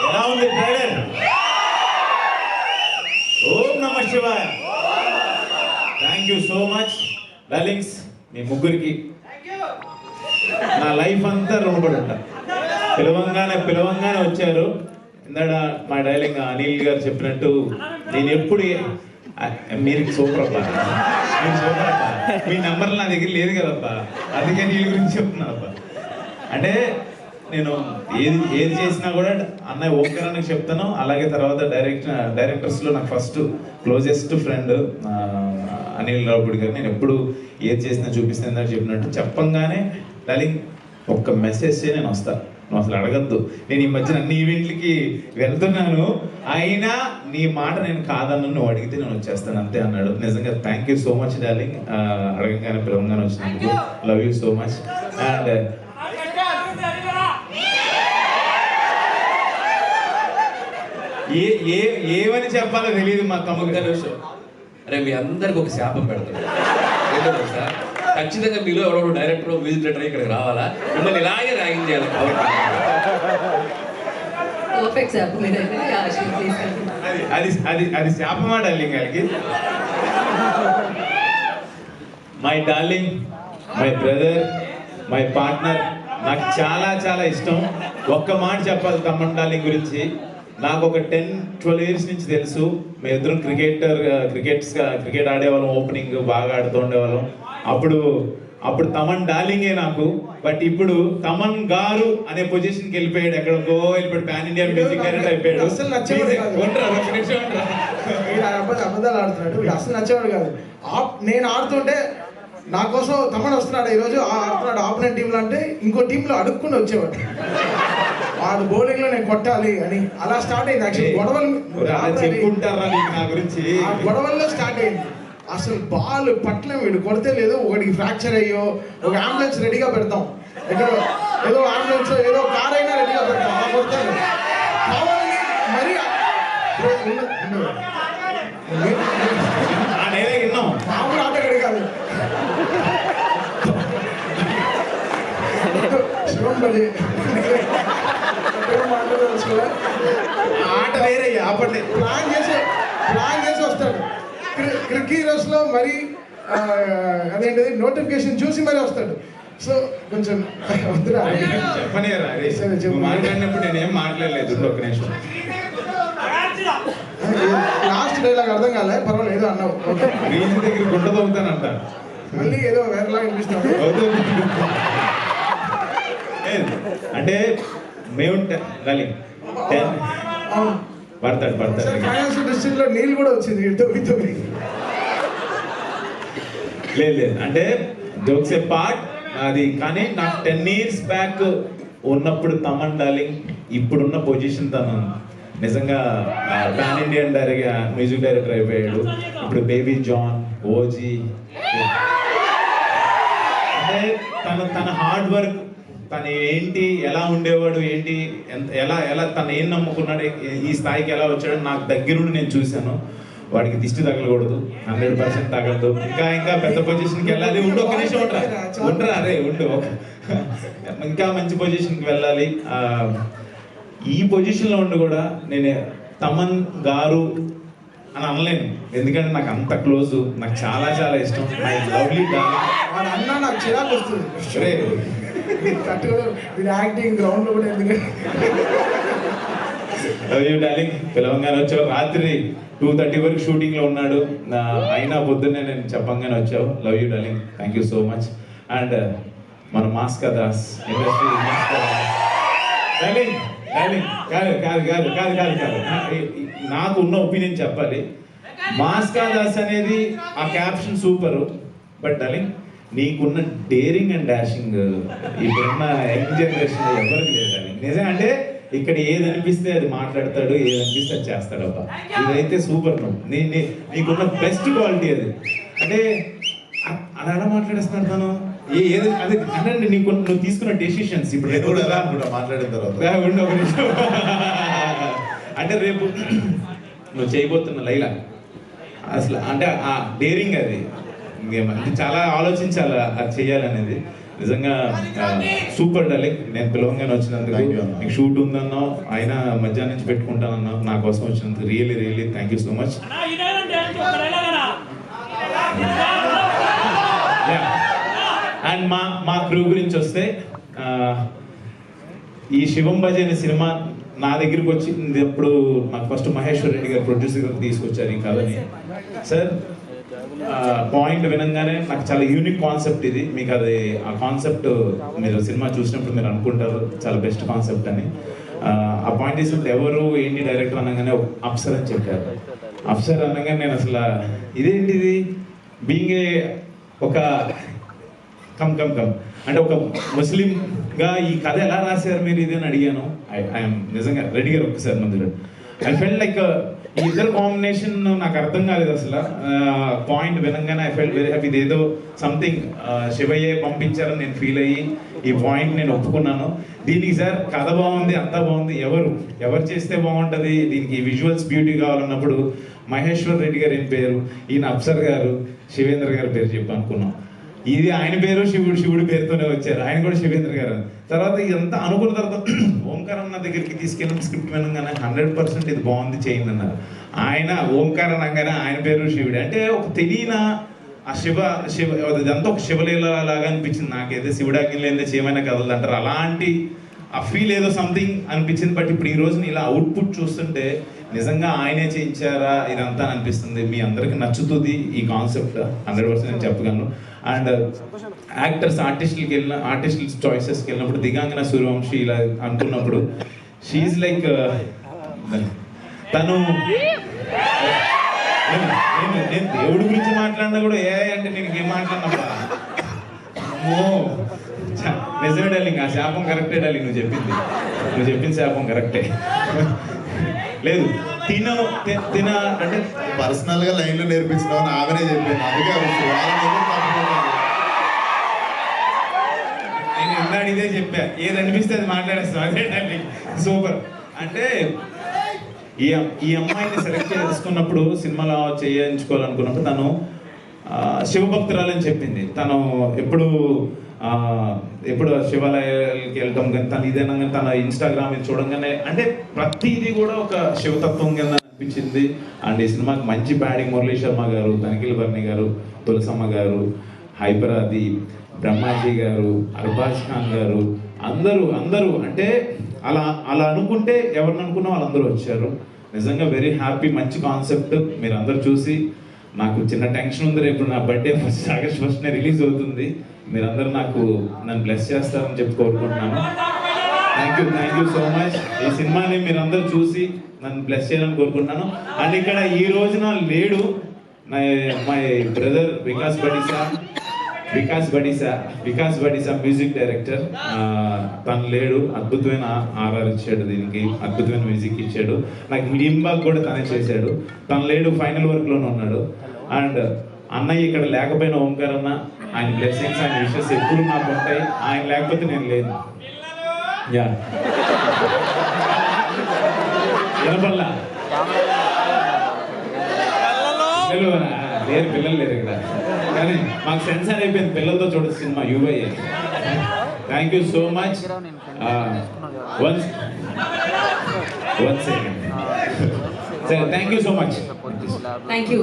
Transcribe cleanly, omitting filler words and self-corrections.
ఎలా ఉంది ట్రైలర్? ఓం నమ శివాయ. Thank you so much darlings, మీ ముగ్గురికి నా లైఫ్ అంతా రుణపడి ఉంటా. పిలవంగానే వచ్చారు. ఇందాక మా డైలింగ్ అనిల్ గారు చెప్పినట్టు నేను ఎప్పుడు మీరు సూపర్ అబ్బా, మీరు సూపర్ అబ్బా, మీ నెంబర్ నా దగ్గర లేదు కదబ్బా, అందుకే నీ గురించి చెప్తున్నాను అబ్బా. అంటే నేను ఏది చేసినా కూడా అన్నయ్య ఓంకరానికి చెప్తాను. అలాగే తర్వాత డైరెక్టర్స్లో నాకు first closest friend Anil Ravipudi గారు. నేను ఎప్పుడు ఏది చేసినా చూపిస్తాను చెప్పినట్టు చెప్పంగానే డార్లింగ్ ఒక్క మెసేజ్ నేను వస్తాను, నువ్వు అసలు అడగద్దు. నేను ఈ మధ్యన అన్ని ఈవెంట్లకి వెళ్తున్నాను, అయినా నీ మాట నేను కాదన్న, నువ్వు అడిగితే నేను వచ్చేస్తాను అంతే అన్నాడు. నిజంగా thank you so much darling, అడగంగానే పిలవంగానే వచ్చినందుకు. Love you so much. And ఏమని చెప్పాలో తెలియదు మా తమ్ముడు గారు. అరే మీ అందరికి ఒక శాపం పెడతాడు. ఏంటో సార్, ఖచ్చితంగా మీలో ఎవరో డైరెక్టర్ మ్యూజిక్ డైరెక్టర్ ఇక్కడికి రావాలా, మిమ్మల్ని ఇలాగే ర్యాగింగ్ చేయాలి. అది శాపమా డార్లింగ్ గారికి? My darling, my brother, my partner, నాకు చాలా చాలా ఇష్టం. ఒక్క మాట చెప్పాలి తమ్మన్ డార్లింగ్ గురించి. నాకు ఒక 10-12 ఇయర్స్ నుంచి తెలుసు. మేము ఇద్దరం క్రికెట్ ఆడేవాళ్ళం, ఓపెనింగ్ బాగా ఆడుతూ ఉండేవాళ్ళం. అప్పుడు తమన్ డార్లింగే నాకు. బట్ ఇప్పుడు తమన్ గారు అనే పొజిషన్కి వెళ్ళిపోయాడు, ఎక్కడికో వెళ్ళిపోయాడు, పాన్ ఇండియా మ్యూజిక్ డైరెక్టర్ అయిపోయాడు. అసలు అబద్ధాలు ఆడుతున్నాడు, అసలు నచ్చేవాడు కాదు. నేను ఆడుతుంటే నా కోసం తమన్ వస్తున్నాడు, ఈరోజు ఆడుతున్నాడు ఆపోనెంట్ టీంలో అంటే ఇంకో టీంలో అడుక్కుని వచ్చేవాడు. వాడు బౌలింగ్ లో నేను కొట్టాలి అని అలా స్టార్ట్ అయింది. యాక్చువల్లీ గొడవల్లో స్టార్ట్ అయింది. అసలు బాల్ పట్ల వీడు కొడితే లేదు, ఒకటికి ఫ్రాక్చర్ అయ్యో ఒక అంబులెన్స్ రెడీగా పెడతాం, ఎక్కడ ఏదో అంబులెన్స్ ఏదో కార్ అయినా రెడీగా పెడతాం. అలా కొడతాను కావాలని మరి మామూలు ఆటగాడి కాదు, శివంబలి ఆట వేరే ఆపండి. ప్లాన్ చేసి వస్తాడు. క్రికెట్ హీరోస్ లో మరి అదేంటిది నోటిఫికేషన్ చూసి మరి వస్తాడు. సో కొంచెం చెప్పనేరా మాట్లాడినప్పుడు నేనేం మాట్లాడలేదు. ఒక నిమిషం లాస్ట్ డైలాగ్ అర్థం కాలే, పర్వాలేదు ఏదో అన్నావు. రీజన్ దగ్గర గుడ్డ తవ్వుతానంట, మళ్ళీ ఏదో వేరేలా వినిపిస్తాడు. అంటే మేము పడతాడు ఫైనాన్షియల్ డిస్ట్రిక్ట్ లో నీళ్ళు కూడా వచ్చింది. లేదు అంటే జోక్స్ ఏ పార్ట్ అది. కానీ నాకు 10 years బ్యాక్ ఉన్నప్పుడు తమన్ డార్లింగ్ ఇప్పుడున్న పొజిషన్ తను నిజంగా పాన్ ఇండియన్ మ్యూజిక్ డైరెక్టర్ అయిపోయాడు. ఇప్పుడు బేబీ జాన్, ఓజీ, అంటే తన హార్డ్ వర్క్, తను ఏంటి, ఎలా ఉండేవాడు, ఏంటి, ఎలా తను ఏం నమ్ముకున్నాడు, ఈ స్థాయికి ఎలా వచ్చాడు నాకు దగ్గరుండి నేను చూశాను. వాడికి దిష్టి తగలకూడదు, 100% తగలదు. ఇంకా పెద్ద పొజిషన్కి వెళ్ళాలి. ఒక నిమిషం ఉండరా అరే ఉండు, ఇంకా మంచి పొజిషన్కి వెళ్ళాలి. ఈ పొజిషన్లో ఉండి కూడా నేను తమన్ గారు అని అనలేను, ఎందుకంటే నాకు అంత క్లోజ్, నాకు చాలా చాలా ఇష్టం. మై లవ్లీ డార్లింగ్ అన్నా నాకు చిరాకు వస్తుంది. యాక్టింగ్ గ్రౌండ్ లో కూడా ఎందుకంటే లవ్ యూ డార్లింగ్. పిలవంగానే వచ్చావు. రాత్రి 2:30 వరకు షూటింగ్ లో ఉన్నాడు, అయినా పొద్దున్నే నేను చెప్పంగానే వచ్చావు. Love you darling, thank you so much. And మన మాస్కా దాస్ ఇండస్ట్రీ డార్లింగ్ కాదు నాకు ఉన్న ఒపీనియన్ చెప్పాలి. మాస్కా దాస్ అనేది ఆ క్యాప్షన్ సూపర్. బట్ డార్లింగ్ నీకున్న డేరింగ్ అండ్ డాషింగ్ ఇప్పుడున్న యంగ్ జనరేషన్ ఎవరికి లేదు డార్లింగ్. నిజం అంటే ఇక్కడ ఏది అనిపిస్తే అది మాట్లాడతాడు, ఏది అనిపిస్తే అది చేస్తాడు. అబ్బా ఇదైతే సూపర్. నీకున్న బెస్ట్ క్వాలిటీ అది. అంటే అలా ఎలా మాట్లాడేస్తున్నాడు తను, ఏది అది అంటే నువ్వు తీసుకున్న డెసిషన్స్. ఇప్పుడు మాట్లాడిన తర్వాత అంటే రేపు నువ్వు చేయబోతున్న లైలా అసలు అంటే ఆ డేరింగ్ అది చాలా ఆలోచించాలి అది చేయాలనేది. నిజంగా సూపర్ డార్లింగ్. నేను పిలవంగానే వచ్చినందుకు, Thank you అన్న. నీకు షూట్ ఉందన్నో ఆయన మధ్యాహ్నం నుంచి పెట్టుకుంటానన్నా, నా కోసం వచ్చినందుకు really really thank you so much. And మా క్రూ గురించి వస్తే ఈ శివం భజ అనే సినిమా నా దగ్గరికి వచ్చింది అప్పుడు నాకు ఫస్ట్ మహేశ్వర్ రెడ్డి గారు ప్రొడ్యూసర్ గారు తీసుకొచ్చారు ఈ కథని. సార్ పాయింట్ వినంగానే నాకు చాలా యూనిక్ కాన్సెప్ట్ ఇది, మీకు అది ఆ కాన్సెప్ట్ మీరు సినిమా చూసినప్పుడు మీరు అనుకుంటారు చాలా బెస్ట్ కాన్సెప్ట్ అని. ఆ పాయింట్ తీసుకుంటే ఎవరు ఏంటి డైరెక్టర్ అనగానే అప్సర్ అని చెప్పారు. అప్సర్ అనగానే నేను అసలు ఇదేంటిది బీయింగ్ ఏ ఒక కమ్ అంటే ఒక ముస్లింగా ఈ కథ ఎలా రాశారు మీరు ఇది అని అడిగాను. ఐఎమ్ నిజంగా రెడ్డి గారు ఒక్కసారి మందులో ఐ ఫెల్ట్ లైక్ ఈ ఇద్దరు కాంబినేషన్ నాకు అర్థం కాలేదు అసలు. పాయింట్ వినంగానే ఐ ఫెల్ట్ వెరీ హ్యాపీ. ఇదేదో సంథింగ్ శివయ్య పంపించారని నేను ఫీల్ అయ్యి ఈ పాయింట్ నేను ఒప్పుకున్నాను. దీనికి సార్ కథ బాగుంది, అంతా బాగుంది, ఎవరు చేస్తే బాగుంటుంది, దీనికి విజువల్స్ బ్యూటీ కావాలన్నప్పుడు మహేశ్వర్ రెడ్డి గారు ఏం పేరు, ఈయన అప్సర్ గారు, శివేంద్ర గారి పేరు చెప్పి అనుకున్నాం. ఇది ఆయన పేరు శివుడి పేరుతోనే వచ్చారు, ఆయన కూడా శివేంద్ర గారు. తర్వాత ఇదంతా అనుకున్న తర్వాత ఓంకారం నా దగ్గరికి తీసుకెళ్ళిన స్క్రిప్ట్ వినగానే 100% ఇది బాగుంది చేయండి అన్నారు. ఆయన ఓంకారం అనగానే ఆయన పేరు శివుడు అంటే ఒక తెలియన ఆ శివ ఇదంతా ఒక శివలీల లాగా అనిపించింది నాకైతే. శివుడాజ్ఞ లేదే చేయమైనా కదలదు అంటారు, అలాంటి ఆ ఫీల్ ఏదో సంథింగ్ అనిపించింది. బట్ ఇప్పుడు ఈ రోజున ఇలా అవుట్పుట్ చూస్తుంటే నిజంగా ఆయనే చేయించారా ఇదంతా అనిపిస్తుంది. మీ అందరికి నచ్చుతుంది ఈ కాన్సెప్ట్ 100% నేను చెప్పగలను. అండ్ ఆర్టిస్టుల చాయిసెస్కి వెళ్ళినప్పుడు దిగాంగన సూర్యవంశీ ఇలా అనుకున్నప్పుడు షీఈ్ లైక్ తను నేను దేవుడి గురించి మాట్లాడినా కూడా అంటే నేను ఏం మాట్లాడినప్పా నిజమే డార్లింగ్, ఆ శాపం కరెక్టే డార్లింగ్, నువ్వు చెప్పిన శాపం కరెక్టే. లేదు తిన అంటే పర్సనల్ గా లైన్లు నేర్పించినావు ఆమెనే చెప్పాను, అందుకే నేను ఎన్నాడు ఇదే చెప్పా, ఏది అనిపిస్తే అది మాట్లాడేస్తాను. అదే డార్లింగ్ సూపర్. అంటే ఈ అమ్మాయిని సెలెక్ట్ చేసుకున్నప్పుడు సినిమాలో చేయించుకోవాలనుకున్నప్పుడు తను శివభక్తురాలని చెప్పింది. తను ఎప్పుడు శివాలయాలకి వెళ్ళటం కానీ తను ఇదేనా కానీ తన ఇన్స్టాగ్రామ్ చూడంగానే అంటే ప్రతిదీ కూడా ఒక శివతత్వం కింద అనిపించింది. అండ్ ఈ సినిమాకి మంచి బ్యాడింగ్ మురళీ శర్మ గారు, తనిఖీల్ బర్ని గారు, తులసమ్మ గారు, హైపరాది, బ్రహ్మాజీ గారు, అర్బాజ్ ఖాన్ గారు, అందరూ అంటే అలా అనుకుంటే ఎవరిని అనుకున్నా వాళ్ళందరూ వచ్చారు. నిజంగా వెరీ హ్యాపీ. మంచి కాన్సెప్ట్. మీరు అందరు చూసి నాకు చిన్న టెన్షన్ ఉంది, రేపు నా బర్త్డే ఆగస్ట్ 1 రిలీజ్ అవుతుంది. మీరందరూ నన్ను బ్లెస్ చేస్తారని చెప్పి కోరుకుంటున్నాను. Thank you so much. ఈ సినిమాని మీరందరూ చూసి నన్ను బ్లెస్ చేయాలని కోరుకుంటున్నాను. అండ్ ఇక్కడ ఈ రోజున లేడు my brother Vikas Badisa music director. తను లేడు, అద్భుతమైన ఆర్ఆర్ ఇచ్చాడు, దీనికి అద్భుతమైన మ్యూజిక్ ఇచ్చాడు. నాకు లింబాగ్ కూడా తనే చేశాడు. తను లేడు, ఫైనల్ వర్క్లోనే ఉన్నాడు. అండ్ అన్నయ్య ఇక్కడ లేకపోయినా ఓంకార్ అన్న, ఆయన బ్లెస్సింగ్స్, ఆయన విషెస్ ఎప్పుడు నాకు ఉంటాయి. ఆయన లేకపోతే నేను లేను. యా వినపల్లా పిల్లలు లేరు ఇక్కడ, కానీ మాకు సెన్సార్ అయిపోయింది పిల్లలతో చూడొచ్చు cinema UI. Thank you so much. One second. సరే, thank you so much. Thank you.